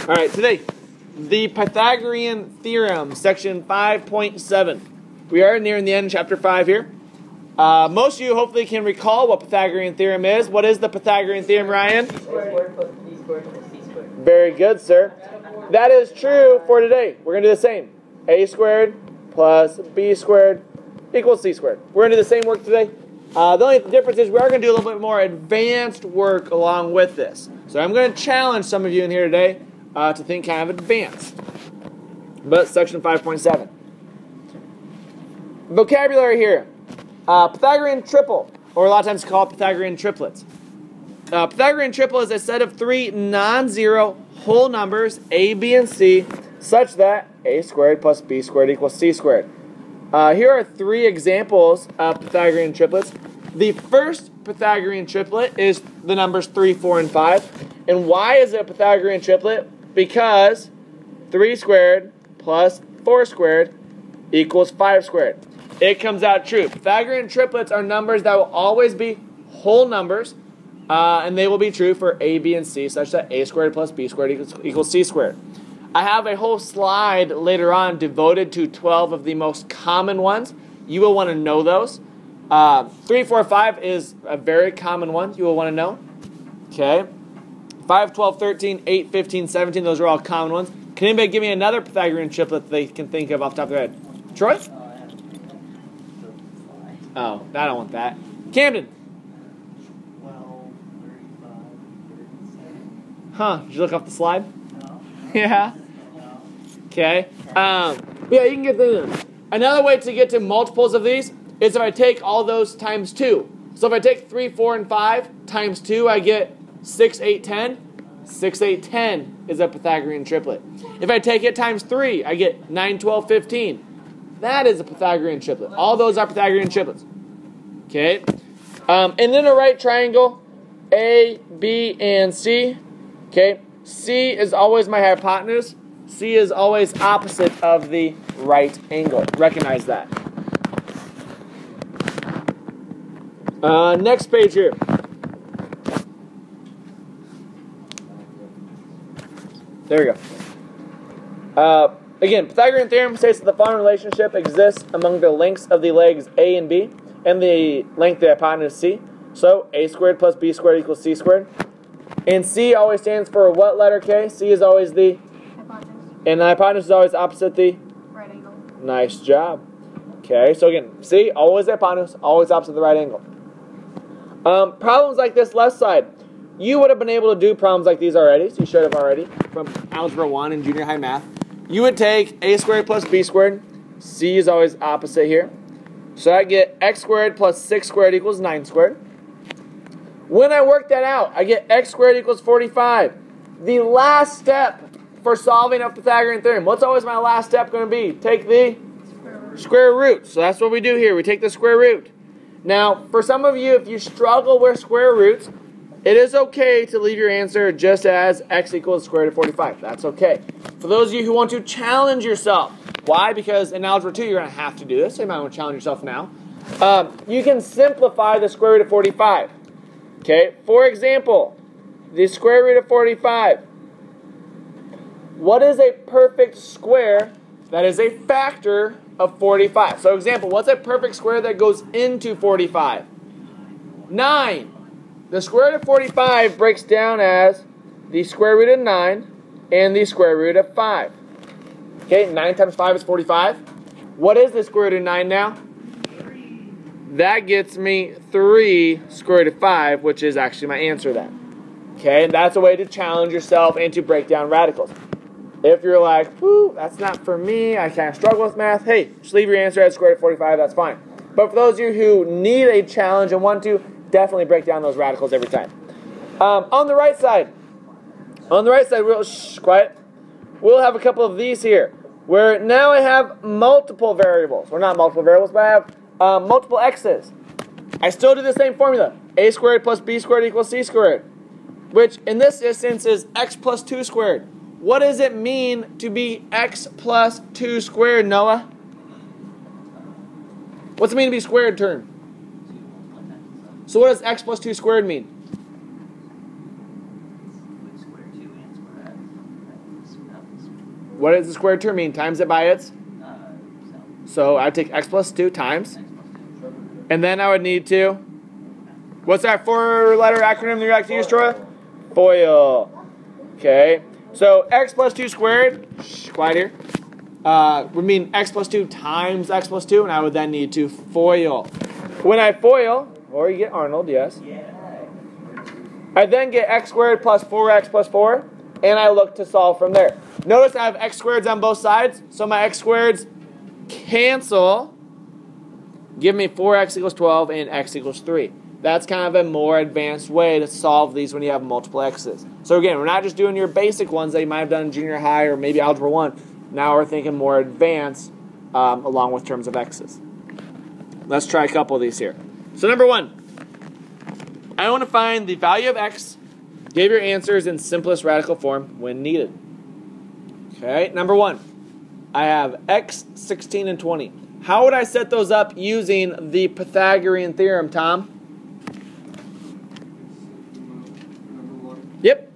All right, today, the Pythagorean Theorem, section 5.7. We are nearing the end of chapter 5 here. Most of you hopefully can recall what Pythagorean Theorem is. What is the Pythagorean Theorem, Ryan? A squared plus b squared equals c squared. Very good, sir. That is true for today. We're going to do the same. A squared plus b squared equals c squared. We're going to do the same work today. The only difference is we are going to do a little bit more advanced work along with this. So I'm going to challenge some of you in here today to think kind of advanced. But section 5.7. Vocabulary here. Pythagorean triple, or a lot of times called Pythagorean triplets. Pythagorean triple is a set of three non-zero whole numbers, a, b, and c, such that a squared plus b squared equals c squared. Here are three examples of Pythagorean triplets. The first Pythagorean triplet is the numbers 3, 4, and 5. And why is it a Pythagorean triplet? Because 3 squared plus 4 squared equals 5 squared. It comes out true. Pythagorean triplets are numbers that will always be whole numbers, and they will be true for a, b, and c, such that a squared plus b squared equals c squared. I have a whole slide later on devoted to 12 of the most common ones. You will want to know those. 3, 4, 5 is a very common one you will want to know. Okay. 5, 12, 13, 8, 15, 17, those are all common ones. Can anybody give me another Pythagorean triplet they can think of off the top of their head? Troy? Oh, I don't want that. Camden? 12, 35, 37. Huh, did you look off the slide? No. Yeah? No. Okay. Yeah, you can get those. Another way to get to multiples of these is if I take all those times 2. So if I take 3, 4, and 5 times 2, I get 6, 8, 10. 6, 8, 10 is a Pythagorean triplet. If I take it times 3, I get 9, 12, 15. That is a Pythagorean triplet. All those are Pythagorean triplets. Okay. And then a right triangle, A, B, and C. Okay. C is always my hypotenuse. C is always opposite of the right angle. Recognize that. Next page here. There we go. Again, Pythagorean theorem states that the following relationship exists among the lengths of the legs A and B and the length of the hypotenuse C. So, a squared plus b squared equals c squared. And C always stands for what letter, K? C is always the? Hypotenuse. And the hypotenuse is always opposite the? Right angle. Nice job. Okay, so again, C, always the hypotenuse, always opposite the right angle. Problems like this left side. You would have been able to do problems like these already, so you should have already, from Algebra 1 in junior high math. You would take a squared plus b squared. C is always opposite here. So I get x squared plus 6 squared equals 9 squared. When I work that out, I get x squared equals 45. The last step for solving a Pythagorean theorem, what's always my last step going to be? Take the square root. So that's what we do here. We take the square root. Now, for some of you, if you struggle with square roots, it is okay to leave your answer just as x equals the square root of 45. That's okay. For those of you who want to challenge yourself, why? Because in Algebra 2, you're going to have to do this, so you might want to challenge yourself now. You can simplify the square root of 45. Okay, for example, the square root of 45. What is a perfect square that is a factor of 45? So example, what's a perfect square that goes into 45? 9. The square root of 45 breaks down as the square root of 9 and the square root of 5. Okay, 9 times 5 is 45. What is the square root of 9 now? 3. That gets me 3 square root of 5, which is actually my answer then. Okay, and that's a way to challenge yourself and to break down radicals. If you're like, whoo, that's not for me, I kind of struggle with math, hey, just leave your answer as square root of 45, that's fine. But for those of you who need a challenge and want to, definitely break down those radicals every time. On the right side, quiet. We'll have a couple of these here, where now I have multiple variables. Or not multiple variables, but I have multiple x's. I still do the same formula. A squared plus b squared equals c squared, which in this instance is x plus 2 squared. What does it mean to be x plus 2 squared, Noah? What's it mean to be squared term? So what does x plus 2 squared mean? Square 2 and square x. What does the squared term mean? Times it by its? So I would take x plus 2 times. And then I would need to, what's that 4-letter acronym that you like to use, Troy? FOIL. Okay. So x plus 2 squared, quiet here, would mean x plus 2 times x plus 2, and I would then need to FOIL. When I FOIL, or you get Arnold, yes, I then get x squared plus 4x plus 4, and I look to solve from there. Notice I have x squareds on both sides, so my x squareds cancel, give me 4x equals 12 and x equals 3. That's kind of a more advanced way to solve these when you have multiple x's. So again, we're not just doing your basic ones that you might have done in junior high or maybe algebra 1. Now we're thinking more advanced along with terms of x's. Let's try a couple of these here. So number 1, I want to find the value of x. Give your answers in simplest radical form when needed. Okay, number 1, I have x, 16, and 20. How would I set those up using the Pythagorean Theorem, Tom? Yep.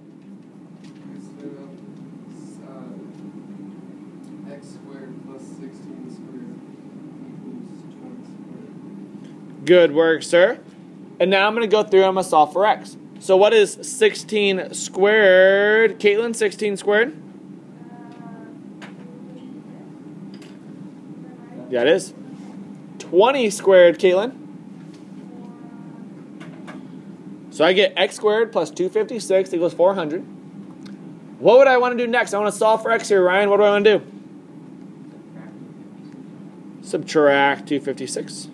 X squared plus 16 squared equals 20 squared. Good work, sir. And now I'm going to go through and I'm going to solve for x. So what is 16 squared? Caitlin, 16 squared? Yeah, it is. 20 squared, Caitlin. So I get x squared plus 256 equals 400. What would I want to do next? I want to solve for x here, Ryan. What do I want to do? Subtract 256.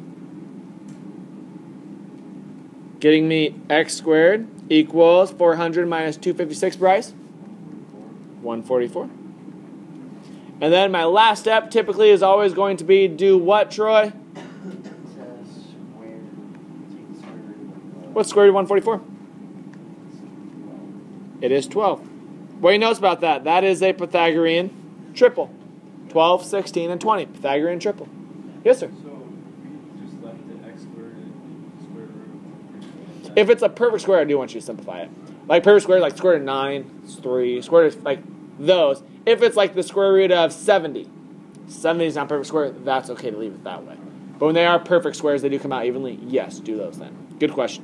Getting me x squared equals 400 minus 256, Bryce? 144. And then my last step typically is always going to be do what, Troy? What's square root of 144? It is 12. What do you notice about that? That is a Pythagorean triple. 12, 16, and 20. Pythagorean triple. Yes, sir? So we just left the x squared and square root. If it's a perfect square, I do want you to simplify it. Like perfect square, like square root of 9, it's 3. Square root of, like those. If it's like the square root of 70, 70 is not perfect square, that's okay to leave it that way. But when they are perfect squares, they do come out evenly. Yes, do those then. Good question.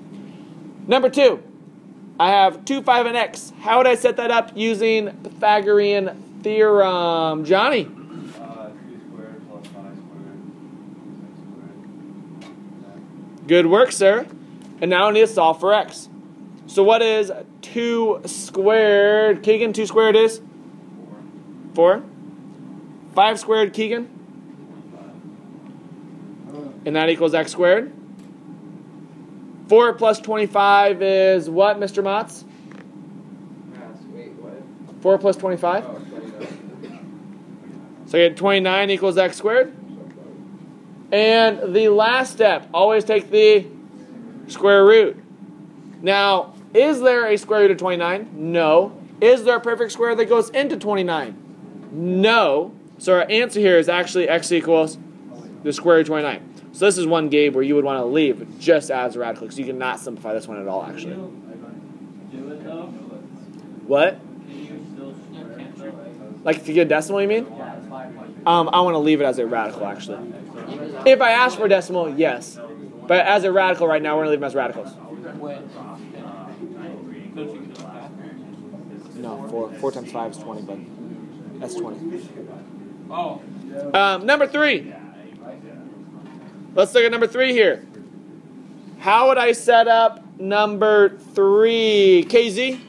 Number 2, I have 2, 5, and x. How would I set that up using Pythagorean Theorem? Johnny? 3 squared plus 5 squared, 6 squared. Good work, sir. And now I need to solve for x. So what is 2 squared? Keegan, 2 squared is? 4. 5 squared, Keegan? And that equals x squared. 4 plus 25 is what, Mr. Motz? Wait, what? 4 plus 25? So I get 29 equals x squared. And the last step, always take the square root. Now, is there a square root of 29? No. Is there a perfect square that goes into 29? No. So our answer here is actually x equals the square root of 29. So this is one, Gabe, where you would want to leave just as a radical, because you cannot simplify this one at all, actually. What? Like if you get a decimal, you mean? I want to leave it as a radical, actually. If I ask for a decimal, yes. But as a radical right now, we're going to leave them as radicals. No, 4 times 5 is 20, but that's 20. Number 3. Let's look at number 3 here. How would I set up number 3? KZ?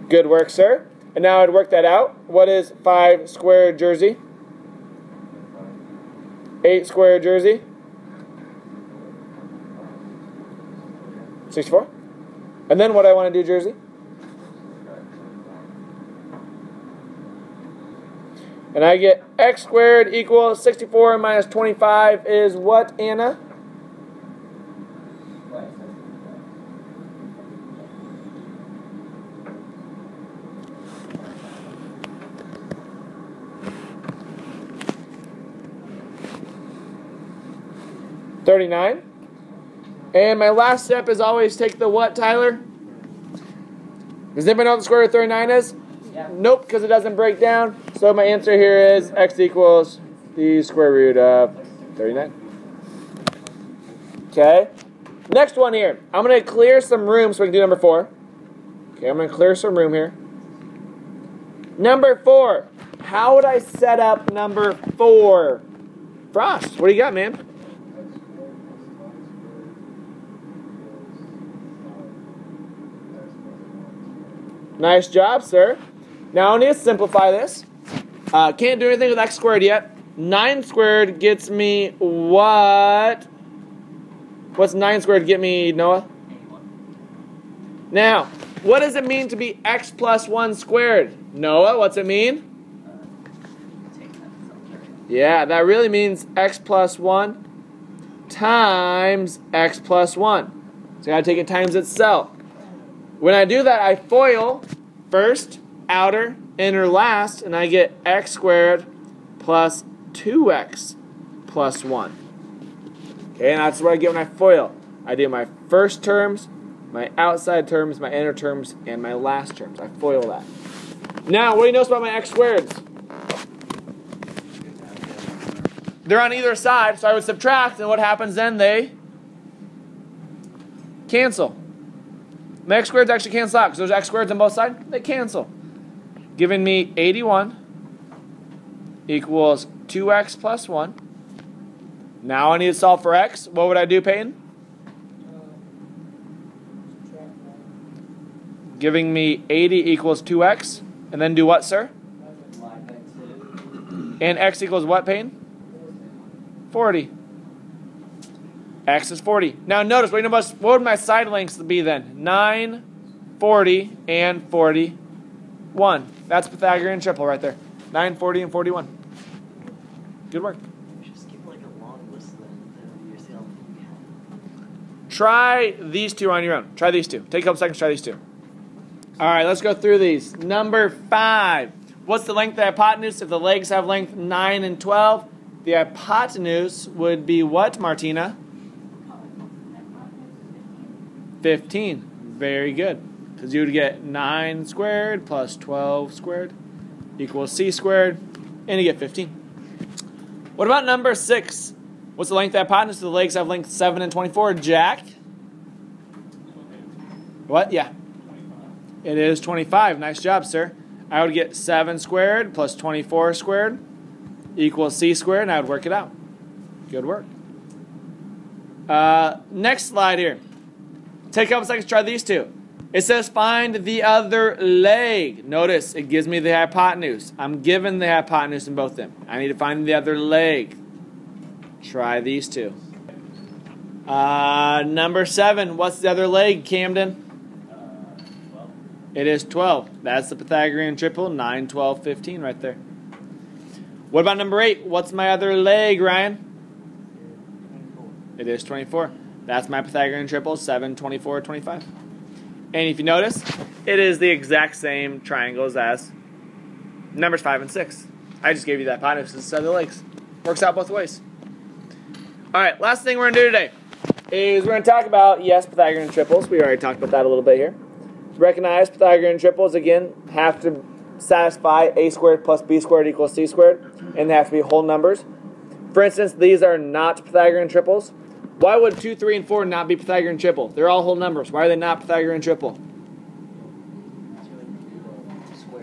Good work, sir. And now I'd work that out. What is 5 square Jersey? 8 square Jersey? 64? And then what I want to do, Jersey? And I get x squared equals 64 minus 25 is what, Anna? $39. And my last step is always take the what, Tyler? Does anybody know what the square root of 39 is? Yeah. Nope, because it doesn't break down. So my answer here is x equals the square root of 39. Okay. Next one here. I'm going to clear some room so we can do number 4. Okay, I'm going to clear some room here. Number 4. How would I set up number 4? Frost, what do you got, man? Nice job, sir. Now I need to simplify this. Can't do anything with x squared yet. 9 squared gets me what? What's 9 squared get me, Noah? Now, what does it mean to be x plus 1 squared? Noah, what's it mean? Yeah, that really means x plus 1 times x plus 1. So I gotta take it times itself. When I do that, I FOIL first, outer, inner, last, and I get x squared plus 2x plus 1. Okay, and that's what I get when I FOIL. I do my first terms, my outside terms, my inner terms, and my last terms. I FOIL that. Now, what do you notice about my x squareds? They're on either side, so I would subtract, and what happens then? They cancel. My x squareds actually cancel out, because there's x squareds on both sides. They cancel. Giving me 81 equals 2x plus 1. Now I need to solve for x. What would I do, Peyton? Giving me 80 equals 2x. And then do what, sir? And x equals what, Peyton? 40. X is 40. Now notice, what would my side lengths be then? 9, 40, and 41. That's Pythagorean triple right there. 9, 40, and 41. Good work. Just give like a long list then yourself. Try these two on your own. Try these two. Take a couple seconds, try these two. All right, let's go through these. Number 5. What's the length of the hypotenuse if the legs have length 9 and 12? The hypotenuse would be what, Martina? 15. Very good. Because you would get 9 squared plus 12 squared equals c squared, and you get 15. What about number 6? What's the length of the hypotenuse if the legs have length 7 and 24? Jack? What? Yeah. It is 25. Nice job, sir. I would get 7 squared plus 24 squared equals c squared, and I would work it out. Good work. Next slide here. Take a couple seconds to try these two. It says find the other leg. Notice it gives me the hypotenuse. I'm given the hypotenuse in both of them. I need to find the other leg. Try these two. Number 7. What's the other leg, Camden? 12. It is 12. That's the Pythagorean triple. 9, 12, 15 right there. What about number 8? What's my other leg, Ryan? 24. It is 24. That's my Pythagorean triple. 7, 24, 25. And if you notice, it is the exact same triangles as numbers 5 and 6. I just gave you the hypotenuse instead of the legs. Works out both ways. All right, last thing we're going to do today is we're going to talk about, yes, Pythagorean triples. We already talked about that a little bit here. Recognize Pythagorean triples, again, have to satisfy a squared plus b squared equals c squared, and they have to be whole numbers. For instance, these are not Pythagorean triples. Why would 2, 3, and 4 not be Pythagorean triple? They're all whole numbers. Why are they not Pythagorean triple?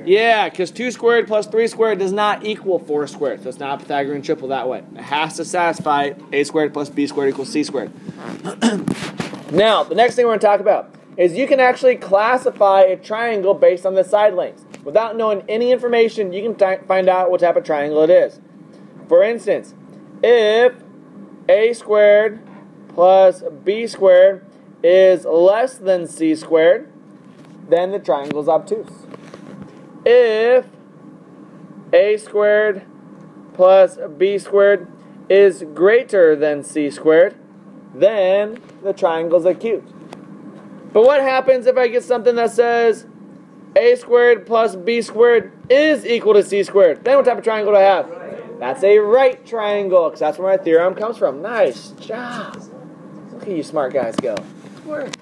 Yeah, because 2 squared plus 3 squared does not equal 4 squared. So it's not a Pythagorean triple that way. It has to satisfy a squared plus b squared equals c squared. Now, the next thing we're going to talk about is you can actually classify a triangle based on the side lengths. Without knowing any information, you can find out what type of triangle it is. For instance, if a squared plus b squared is less than c squared, then the triangle is obtuse. If a squared plus b squared is greater than c squared, then the triangle is acute. But what happens if I get something that says a squared plus b squared is equal to c squared? Then what type of triangle do I have? That's a right triangle, because that's where my theorem comes from. Nice job. Look at you smart guys go. Good work.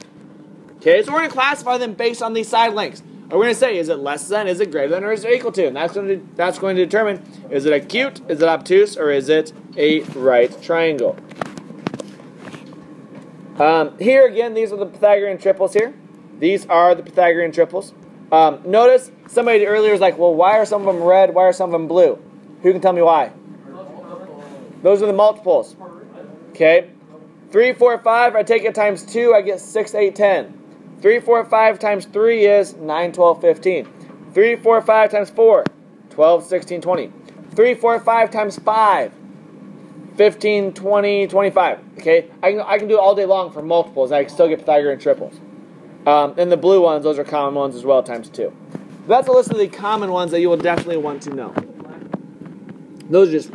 Okay, so we're going to classify them based on these side lengths. We're going to say, is it less than, is it greater than, or is it equal to? And that's going to determine, is it acute, is it obtuse, or is it a right triangle? Here again, these are the Pythagorean triples here. These are the Pythagorean triples. Notice somebody earlier was like, well, why are some of them red? Why are some of them blue? Who can tell me why? Those are the multiples. Okay. 3, 4, 5, I take it times 2, I get 6, 8, 10. 3, 4, 5 times 3 is 9, 12, 15. 3, 4, 5 times 4, 12, 16, 20. 3, 4, 5 times 5, 15, 20, 25. Okay, I can do it all day long for multiples. I can still get Pythagorean triples. And the blue ones, those are common ones as well, times 2. That's a list of the common ones that you will definitely want to know. Those are just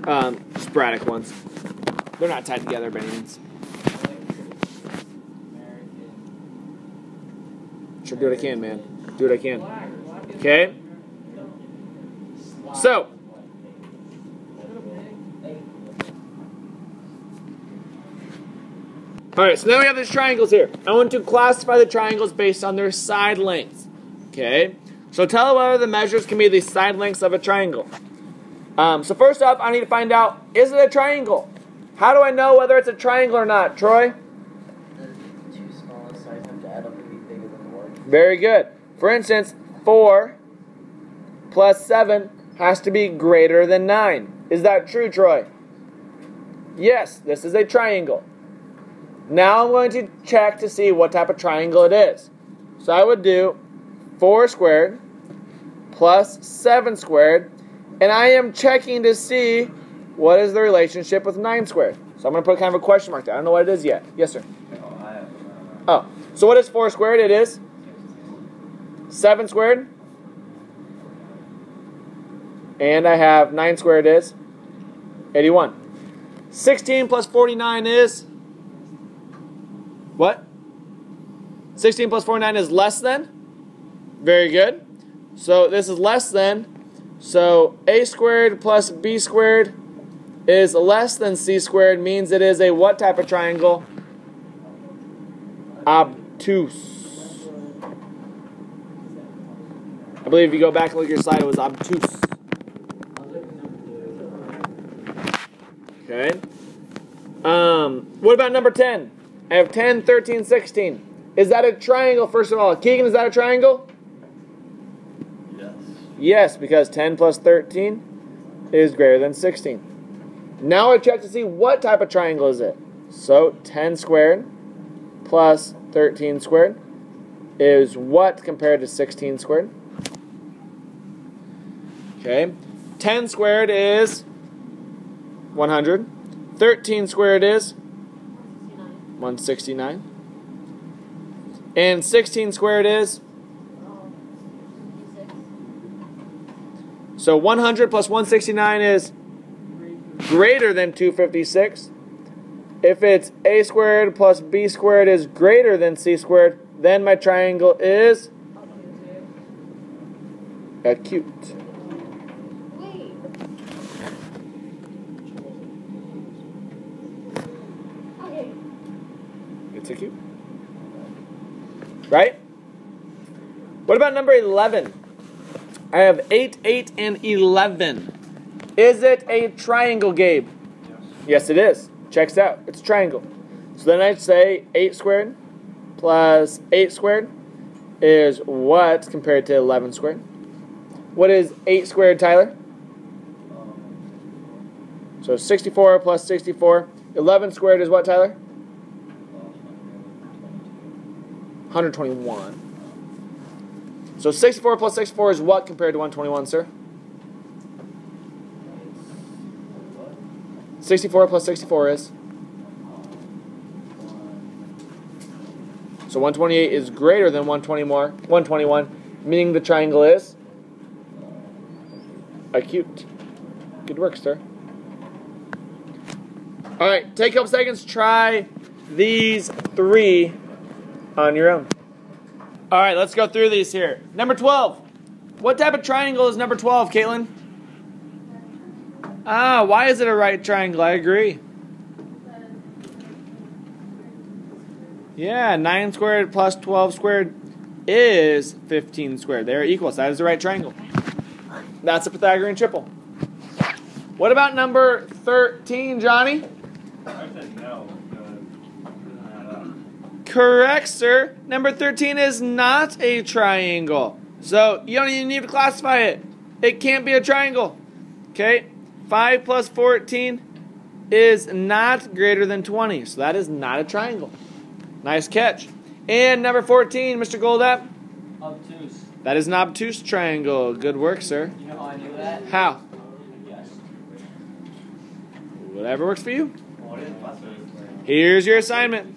sporadic ones. They're not tied together by any means. Sure, do what I can, man. Do what I can. Okay? So, alright, so now we have these triangles here. I want to classify the triangles based on their side lengths. Okay? So tell whether the measures can be the side lengths of a triangle. So first off, I need to find out, is it a triangle? How do I know whether it's a triangle or not, Troy? The two smallest sides have to add up and be bigger than 1. Very good. For instance, 4 plus 7 has to be greater than 9. Is that true, Troy? Yes, this is a triangle. Now I'm going to check to see what type of triangle it is. So I would do 4 squared plus 7 squared, and I am checking to see what is the relationship with 9 squared. So I'm going to put kind of a question mark there. I don't know what it is yet. Yes, sir. Oh, so what is 4 squared? It is 7 squared. And I have 9 squared is 81. 16 plus 49 is what? 16 plus 49 is less than? Very good. So this is less than. So a squared plus b squared is less than c squared, means it is a what type of triangle? Obtuse. I believe if you go back and look at your slide, it was obtuse. Okay. What about number 10? I have 10, 13, 16. Is that a triangle, first of all? Keegan, is that a triangle? Yes. Yes, because 10 plus 13 is greater than 16. Now I check to see what type of triangle is it. So 10 squared plus 13 squared is what compared to 16 squared? Okay. 10 squared is 100. 13 squared is 169. And 16 squared is? So 100 plus 169 is greater than 256. If it's a squared plus b squared is greater than c squared, then my triangle is acute. It's acute. Right? What about number 11? I have 8, 8, and 11. Is it a triangle, Gabe? Yes, it is. Checks out. It's a triangle. So then I'd say 8 squared plus 8 squared is what compared to 11 squared? What is 8 squared, Tyler? So 64 plus 64. 11 squared is what, Tyler? 121. So 64 plus 64 is what compared to 121, sir? 64 plus 64 is? So 128 is greater than 121, meaning the triangle is acute. Good work, sir. All right, take a couple seconds. Try these 3 on your own. All right, let's go through these here. Number 12. What type of triangle is number 12, Caitlin? Why is it a right triangle? I agree. Yeah, 9 squared plus 12 squared is 15 squared. They're equal, so that is the right triangle. That's a Pythagorean triple. What about number 13, Johnny? I said no. Doesn't add up. Correct, sir. Number 13 is not a triangle. So you don't even need to classify it. It can't be a triangle. Okay? 5 plus 14 is not greater than 20. So that is not a triangle. Nice catch. And number 14, Mr. Goldap. Obtuse. That is an obtuse triangle. Good work, sir. You know how I knew that? How? Yes. Whatever works for you. Well, it is possible. Here's your assignment.